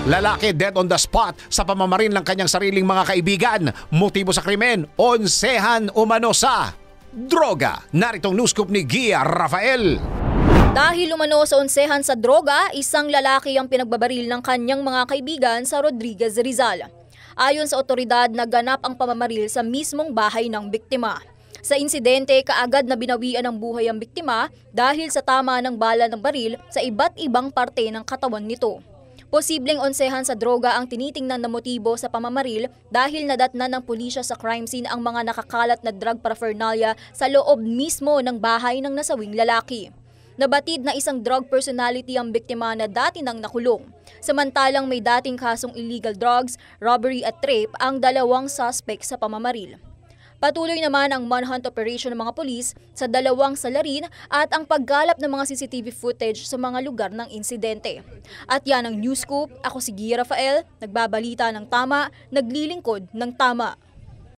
Lalaki dead on the spot sa pamamaril ng kanyang sariling mga kaibigan. Motibo sa krimen, onsehan umano sa droga. Naritong news scoop ni Gia Rafael. Dahil umano sa onsehan sa droga, isang lalaki ang pinagbabaril ng kanyang mga kaibigan sa Rodriguez, Rizal. Ayon sa otoridad, naganap ang pamamaril sa mismong bahay ng biktima. Sa insidente, kaagad na binawian ng buhay ang biktima dahil sa tama ng bala ng baril sa iba't ibang parte ng katawan nito. Posibleng onsehan sa droga ang tinitingnan na motibo sa pamamaril dahil nadatnan ng pulisya sa crime scene ang mga nakakalat na drug paraphernalia sa loob mismo ng bahay ng nasawing lalaki. Nabatid na isang drug personality ang biktima na dati nang nakulong. Samantalang may dating kasong illegal drugs, robbery at rape ang dalawang suspect sa pamamaril. Patuloy naman ang manhunt operation ng mga pulis sa dalawang salarin at ang paggalap ng mga CCTV footage sa mga lugar ng insidente. At yan ang news scoop. Ako si Gia Rafael, nagbabalita ng tama, naglilingkod ng tama.